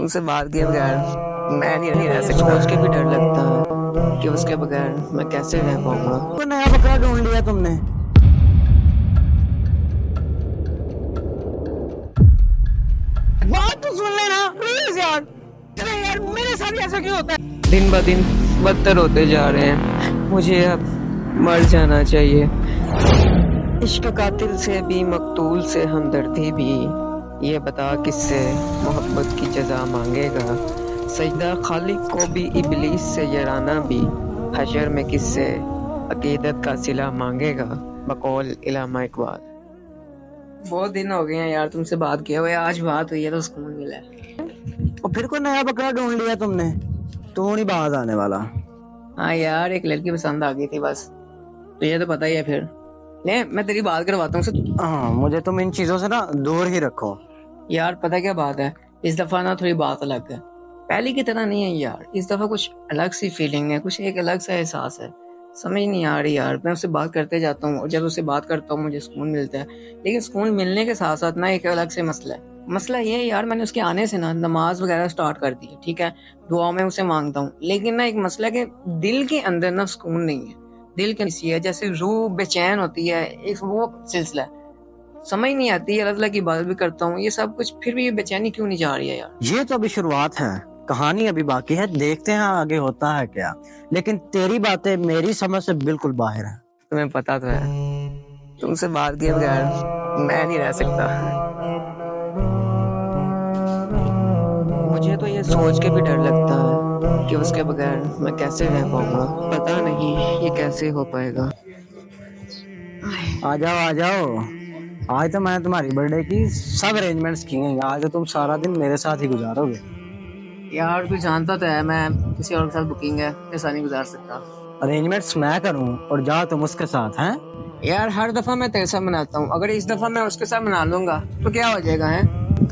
تم سے بات کیے بغیر میں نہیں رہ سکتا. سوچ کے بھی ڈر لگتا ہے کہ اس کے بغیر میں کیسے رہ پاؤں گا. تو نیا بکرا ڈھونڈ لیا تم نے. بات تو سن لینا پلیز یار. یار میرے ساتھ ایسا کیوں ہوتا ہے؟ دن بہ دن بدتر ہوتے جا رہے ہیں. مجھے اب مر جانا چاہیے. عشق قاتل سے بھی مقتول سے ہمدردی بھی. یہ بتا کس سے محبت کی جزا مانگے گا. سجدہ خالق کو بھی ابلیس سے یارانہ بھی. حشر میں کس سے عقیدت کا صلہ مانگے گا. بقول علامہ اقبال. بہت دن ہو گئے ہیں یار تم سے بات کیا ہوئے. آج بات ہوئی ہے تو سکون ملا ہے. اور پھر کوئی نیا بکرا ڈھونڈ لیا تم نے. تو نہیں باز آنے والا. ہاں یار ایک لڑکی پسند آ گئی تھی بس. تجھے تو پتا ہی ہے. پھر لے میں تیری بات کرواتا ہوں. ہاں مجھے تم ان چیزوں سے نا دور ہی رکھو. یار پتہ کیا بات ہے, اس دفعہ نا تھوڑی بات الگ ہے. پہلی کی طرح نہیں ہے یار. اس دفعہ کچھ الگ سی فیلنگ ہے, کچھ ایک الگ سا احساس ہے. سمجھ نہیں آ رہی یار. میں اس سے بات کرتے جاتا ہوں اور جب اس سے بات کرتا ہوں مجھے سکون ملتا ہے. لیکن سکون ملنے کے ساتھ ساتھ نا ایک الگ سے مسئلہ ہے. مسئلہ یہ ہے یار, میں نے اس کے آنے سے نا نماز وغیرہ سٹارٹ کر دی ہے. ٹھیک ہے, دعا میں اسے مانگتا ہوں. لیکن نا ایک مسئلہ کہ دل کے اندر نا سکون نہیں ہے. دل کی سی ہے جیسے روح بے چین ہوتی ہے. ایک وہ سلسلہ ہے. سمجھ نہیں آتی. اللہ تعالیٰ کی عبادت بھی کرتا ہوں یہ سب کچھ, پھر بھی یہ بے چینی کیوں نہیں جا رہی ہے یار. یہ تو ابھی شروعات ہے, کہانی ابھی باقی ہے. دیکھتے ہیں آگے ہوتا ہے کیا. لیکن تیری باتیں میری سمجھ سے بالکل باہر ہیں. تمہیں پتا تو ہے تم سے بات کیے بغیر میں نہیں رہ سکتا. مجھے تو یہ سوچ کے بھی ڈر لگتا ہے کہ اس کے بغیر میں کیسے رہ پاؤں گا. پتا نہیں یہ کیسے ہو پائے گا. آ جاؤ آ جاؤ. آج تو میں نے تمہاری برتھ ڈے کی سب ارینجمنٹس کی ہیں. آج تو تم سارا دن میرے ساتھ ہی گزارو گے. یار تو جانتا تو ہے میں کسی اور کے ساتھ بکنگ ہے ایسا نہیں گزار سکتا. ارینجمنٹس میں کروں اور جاؤ تم اس کے ساتھ ہیں. یار ہر دفعہ میں تیرے ساتھ مناتا ہوں. اگر اس دفعہ میں اس کے ساتھ منا لوں گا تو کیا ہو جائے گا.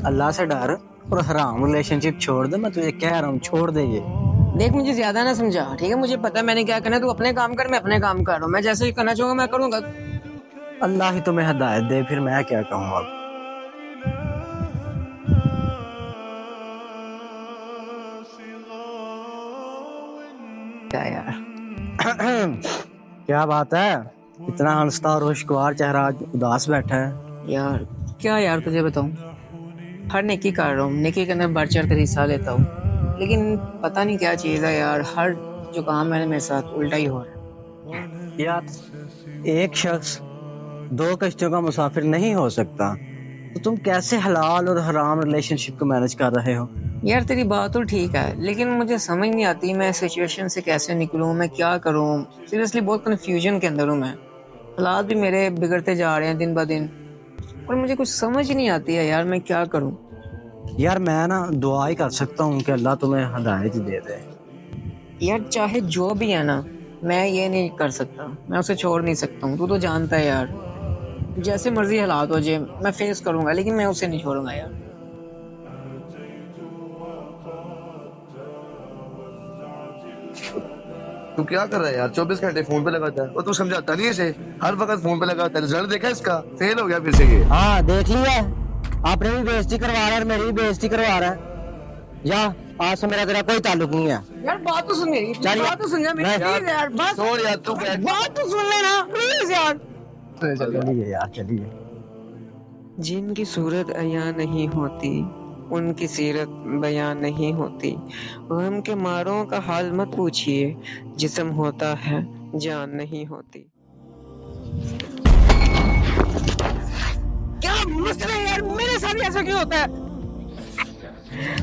اللہ سے ڈر اور حرام ریلیشن شپ چھوڑ دے. میں تجھے کہہ رہا ہوں چھوڑ دے. یہ دیکھ مجھے زیادہ نہ سمجھا. ٹھیک ہے, مجھے پتا ہے میں نے کیا کرنا ہے. تو اپنے کام کر, میں اپنے کام کر رہا ہوں. میں جیسے ہی کرنا چاہوں گا میں کروں گا. اللہ ہی تمہیں ہدایت دے. پھر میں کیا کہوں اب. کیا بات ہے, اتنا ہنستا اور خوشگوار چہرہ آج اداس بیٹھا ہے. یار کیا یار تجھے بتاؤں, ہر نیکی کر رہا ہوں. نیکی کے اندر بڑھ چڑھ کر حصہ لیتا ہوں. لیکن پتہ نہیں کیا چیز ہے یار, ہر جو کام ہے میرے ساتھ الٹا ہی ہو رہا ہے. یار ایک شخص دو کشتیوں کا مسافر نہیں ہو سکتا. تو تم کیسے حلال اور حرام ریلیشن شپ کو مینج کر رہے ہو. یار تیری بات تو ٹھیک ہے, لیکن مجھے سمجھ نہیں آتی میں سچویشن سے کیسے نکلوں. میں کیا کروں. سیریسلی بہت کنفیوژن کے اندر ہوں میں. حالات بھی میرے بگڑتے جا رہے ہیں دن بہ دن, اور مجھے کچھ سمجھ نہیں آتی ہے یار میں کیا کروں. یار میں نا دعا ہی کر سکتا ہوں کہ اللہ تمہیں ہدایت دے دے. یار چاہے جو بھی ہے نا, میں یہ نہیں کر سکتا. میں اسے چھوڑ نہیں سکتا ہوں. تو جانتا ہے یار, جیسے مرضی حالات ہو جائے میں فیس کروں گا, لیکن میں اسے نہیں چھوڑوں گا یار. تو کیا کر رہا ہے یار, 24 گھنٹے فون پہ لگاتا ہے اور تو سمجھاتا نہیں اسے. ہر وقت فون پہ لگاتا ہے. رزلٹ دیکھا اس کا, فیل ہو گیا پھر سے. یہ ہاں دیکھ لیا, آپ نے بھی بےعزتی کروا رہا ہے اور میری بھی بےعزتی کروا رہا ہے. یا آج سے میرا تیرا کوئی تعلق نہیں ہے. یار بات تو سن میری, بات تو سن میری پلیز یار. بس سور یار, تو بات تو سن لینا پلیز یار. چلیے یار چلیے. جن کی صورت عیاں نہیں ہوتی ان کی سیرت بیان نہیں ہوتی. غم کے ماروں کا حال مت پوچھئے, جسم ہوتا ہے جان نہیں ہوتی. کیا مسئلہ ہے یار, میرے ساتھ ایسا کیوں ہوتا ہے.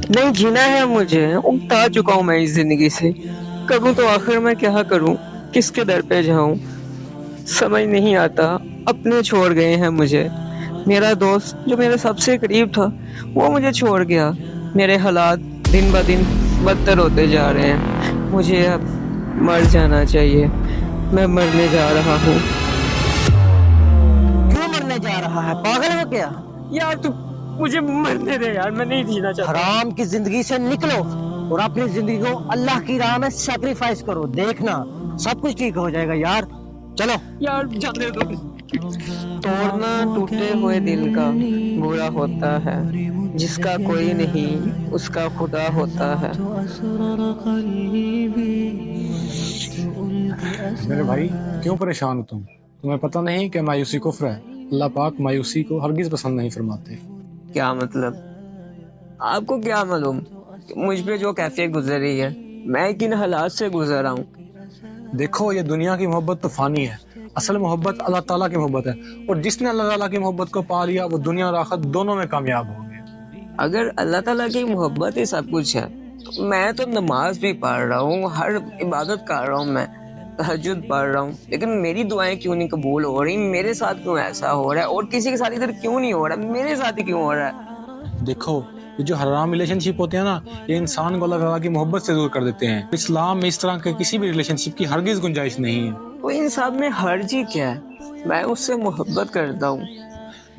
نہیں جینا ہے مجھے, اگتا چکا ہوں میں اس زندگی سے. کروں تو آخر میں کیا کروں, کس کے در پہ جاؤں. سمجھ نہیں آتا, اپنے چھوڑ گئے ہیں مجھے. میرا دوست جو میرے سب سے قریب تھا وہ مجھے چھوڑ گیا. میرے حالات دن بہ دن بدتر ہوتے جا رہے ہیں. مجھے اب مر جانا چاہیے. میں مرنے جا رہا ہوں. کیوں مرنے جا رہا ہے, پاگل ہو کیا. یار تو مجھے مرنے دے یار, میں نہیں جینا چاہتا. حرام کی زندگی سے نکلو اور اپنی زندگی کو اللہ کی راہ میں سیکریفائس کرو. دیکھنا سب کچھ ٹھیک ہو جائے گا یار. चलो। यार जाने दो। तोड़ना टूटे हुए दिल का बुरा होता है, जिसका कोई नहीं उसका खुदा होता है। मेरे भाई क्यों परेशान हो तुम? तुम्हें पता नहीं कि मायूसी कुफ्र है? अल्लाह पाक मायूसी को हरगिज पसंद नहीं फरमाते। क्या मतलब? आपको क्या मालूम कि मुझ पे जो कैफियत गुजर रही है, मैं किन हालात से गुजर रहा हूँ। देखो, ये दुनिया की मोहब्बत तो फानी है, असल मोहब्बत अल्लाह ताला की मोहब्बत है, और जिसने अल्लाह ताला की मोहब्बत को पा लिया वो दुनिया और आखिरत दोनों में कामयाब हो गया। अगर अल्लाह ताला की मोहब्बत ही सब कुछ है, तो मैं तो नमाज भी पढ़ रहा हूँ, हर इबादत कर रहा हूँ, मैं तहज्जुद पढ़ रहा हूँ, लेकिन मेरी दुआएं क्यों नहीं कबूल हो रही? मेरे साथ क्यों ऐसा हो रहा है? और किसी के साथ इधर क्यों नहीं हो रहा, मेरे साथ ही क्यों हो रहा है? देखो, ये जो हराम रिलेशनशिप होते हैं ना, ये इंसान को अल्लाह ताला की मोहब्बत से दूर कर देते हैं। इस्लाम में इस तरह के किसी भी रिलेशनशिप की हरगिज गुंजाइश नहीं है। तो इन सब में हर्ज ही क्या है? मैं उससे मोहब्बत करता हूँ।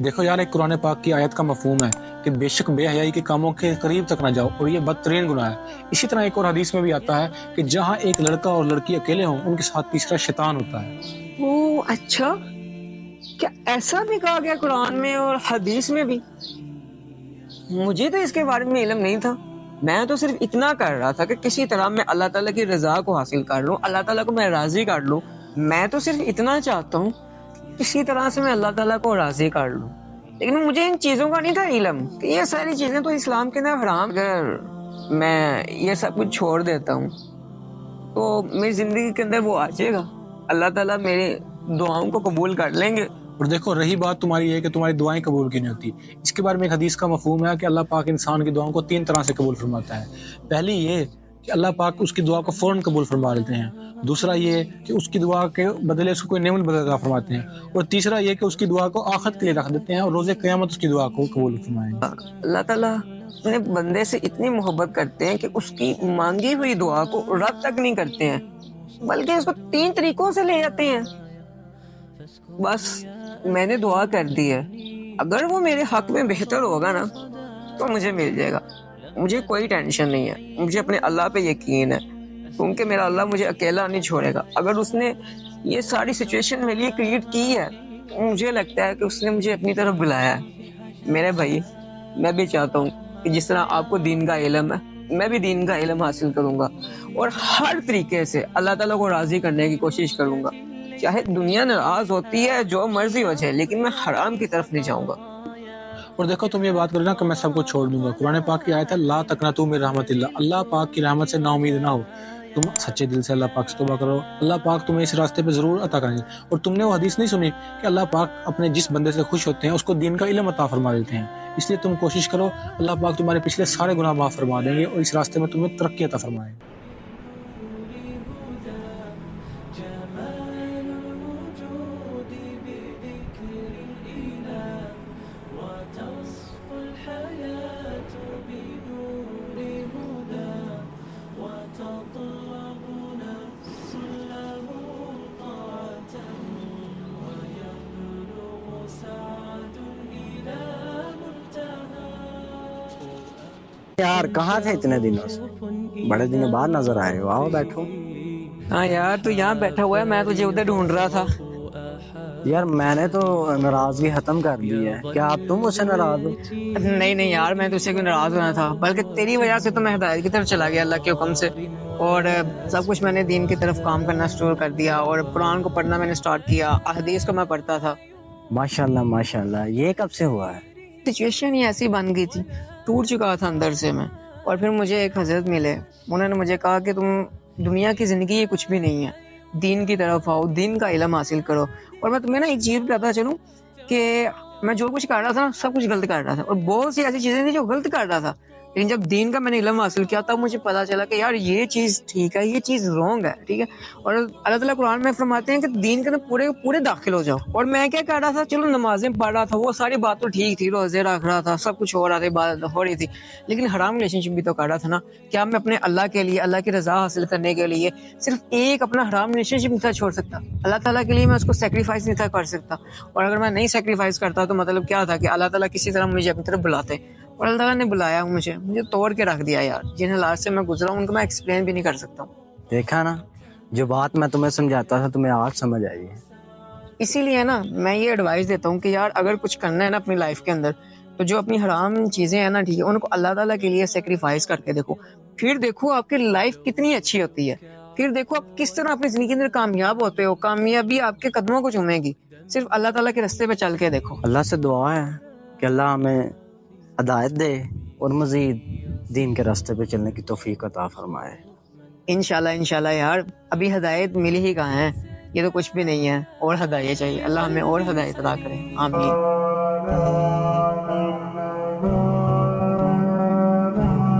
देखो यार, एक कुरान पाक की आयत का मफहूम है कि बेशक बेहयाई के कामों के करीब तक ना जाओ, और ये बदतरीन गुनाह है। इसी तरह एक और हदीस में भी आता है कि जहाँ एक लड़का और लड़की अकेले हों, उनके साथ तीसरा शैतान होता है। ओह अच्छा, क्या ऐसा भी कहा गया कुरान में और हदीस में भी? मुझे तो इसके बारे में इल्म नहीं था। मैं तो सिर्फ इतना कर रहा था कि किसी तरह मैं अल्लाह ताला की रजा को हासिल कर लूं, अल्लाह ताला को मैं राजी कर लूं। मैं तो सिर्फ इतना चाहता हूँ किसी तरह से मैं अल्लाह ताला को राजी कर लूं, लेकिन मुझे इन चीजों का नहीं था इल्म कि ये सारी चीजें तो इस्लाम के अंदर हराम। अगर मैं ये सब कुछ छोड़ देता हूँ तो मेरी जिंदगी के अंदर वो आ जाएगा, अल्लाह ताला मेरे दुआओं को कबूल कर लेंगे। और देखो, रही बात तुम्हारी है कि तुम्हारी दुआएं कबूल क्यों नहीं होती, इसके बारे में एक हदीस का मफहूम है कि अल्लाह पाक इंसान की दुआओं को 3 तरह से कबूल फरमाता है। पहली ये कि अल्लाह पाक उसकी दुआ को फौरन कबूल फरमा लेते हैं। दूसरा ये कि उसकी दुआ के बदले उसको कोई नेमत बदला फरमाते हैं। और तीसरा ये कि उसकी दुआ को आखिरत के लिए रख देते हैं और रोज़े क़यामत उसकी दुआ को कबूल फरमाएंगे। अल्लाह ताला अपने बंदे से इतनी मोहब्बत करते हैं कि उसकी मांगी हुई दुआ को रद्द तक नहीं करते हैं, बल्कि इसको 3 तरीकों से ले जाते हैं। बस मैंने दुआ कर दी है, अगर वो मेरे हक में बेहतर होगा ना तो मुझे मिल जाएगा। मुझे कोई टेंशन नहीं है, मुझे अपने अल्लाह पे यकीन है, क्योंकि मेरा अल्लाह मुझे अकेला नहीं छोड़ेगा। अगर उसने ये सारी सिचुएशन मेरे लिए क्रिएट की है तो मुझे लगता है कि उसने मुझे अपनी तरफ बुलाया है। मेरे भाई, मैं भी चाहता हूँ कि जिस तरह आपको दीन का इल्म है, मैं भी दीन का इल्म हासिल करूंगा और हर तरीके से अल्लाह ताला को राजी करने की कोशिश करूंगा। चाहे दुनिया नाराज होती है, जो मर्जी हो जाए, लेकिन मैं हराम की तरफ नहीं जाऊंगा। और देखो, तुम ये बात करो ना कि मैं सब कुछ छोड़ दूंगा, कुरान पाक की आयत है ला तकनतू मिन रहमतिल्लाह, अल्लाह पाक की रहमत से नाउमीद ना हो। तुम सच्चे दिल से अल्लाह पाक से तौबा करो, अल्लाह पाक तुम्हें इस रास्ते पे जरूर अता करेंगे। और तुमने वो हदीस नहीं सुनी कि अल्लाह पाक अपने जिस बंदे से खुश होते हैं उसको दीन का इल्म अता फरमा देते हैं। इसलिए तुम कोशिश करो, अल्लाह पाक तुम्हारे पिछले सारे गुनाह माफ फरमा देंगे और इस रास्ते में तुम्हें तरक्की अता फरमाएंगे। यार कहाँ थे इतने दिनों से? बड़े दिनों बाद नजर आए हो, आओ बैठो। हाँ यार, तू यहाँ बैठा हुआ है, मैं तुझे उधर ढूंढ रहा था। यार मैंने तो नाराजगी खत्म कर दी है, क्या आप तुम मुझसे नाराज हो? नहीं नहीं यार, मैं तुझसे क्यों नाराज होना था, बल्कि तेरी वजह से तो मैं हिदायत की तरफ चला गया अल्लाह के हुक्म से, और सब कुछ मैंने दीन की तरफ काम करना शुरू कर दिया और कुरान को पढ़ना मैंने स्टार्ट किया, हदीस को मैं पढ़ता था। माशाल्लाह माशाल्लाह, ये कब से हुआ है? सिचुएशन ही ऐसी बन गई थी, टूट चुका था अंदर से मैं। और फिर मुझे एक हजरत मिले, उन्होंने मुझे कहा कि तुम दुनिया की जिंदगी ये कुछ भी नहीं है, दीन की तरफ आओ, दीन का इल्म हासिल करो। और मैं तुम्हें ना एक चीज बताता चलूं कि मैं जो कुछ कर रहा था ना, सब कुछ गलत कर रहा था, और बहुत सी ऐसी चीजें थी जो गलत कर रहा था, लेकिन जब दीन का मैंने इल्म हासिल किया तब मुझे पता चला कि यार ये चीज ठीक है, ये चीज रॉन्ग है, ठीक है। और अल्लाह ताला कुरान में फरमाते हैं कि दीन के अंदर पूरे पूरे दाखिल हो जाओ। और मैं क्या कर रहा था, चलो नमाजें पढ़ रहा था, वो सारी बात तो ठीक थी, रोजे रख रहा था, सब कुछ हो रहा था, इबादत हो रही थी, लेकिन हराम रिलेशनशिप भी तो कर रहा था ना। क्या मैं अपने अल्लाह के लिए, अल्लाह की रजा हासिल करने के लिए सिर्फ एक अपना हराम रिलेशनशिप नहीं था छोड़ सकता? अल्लाह ताला के लिए मैं उसको सेक्रीफाइस नहीं था कर सकता? और अगर मैं नहीं सेक्रीफाइस करता तो मतलब क्या था कि अल्लाह ताला किसी तरह मुझे अपनी तरफ बुलाते, और अल्लाह ताला ने बुलाया मुझे तोड़ के रख दिया। यार जिन हालात से मैं गुजरा उनको मैं एक्सप्लेन भी नहीं कर सकता हूँ। देखा ना, जो बात मैं तुम्हें समझाता था तुम्हें आज समझ आई है। اسی لیے نا میں یہ ایڈوائز دیتا ہوں کہ یار اگر کچھ کرنا ہے نا اپنی لائف کے اندر تو جو اپنی حرام چیزیں ہیں نا ٹھیک ہے ان کو اللہ تعالیٰ کے لیے سیکریفائس کر کے دیکھو, پھر دیکھو آپ کی لائف کتنی اچھی ہوتی ہے, پھر دیکھو آپ کس طرح اپنی زندگی کے اندر کامیاب ہوتے ہو, کامیابی آپ کے قدموں کو چومے گی. صرف اللہ تعالیٰ کے راستے پہ چل کے دیکھو. اللہ سے دعا ہے کہ اللہ ہمیں ہدایت دے اور مزید دین کے راستے پہ چلنے کی توفیق عطا فرمائے. انشاءاللہ یار, ابھی ہدایت ملی ہی کہاں ہے, یہ تو کچھ بھی نہیں ہے, اور ہدایت چاہیے. اللہ ہمیں اور ہدایت عطا کرے, آمین.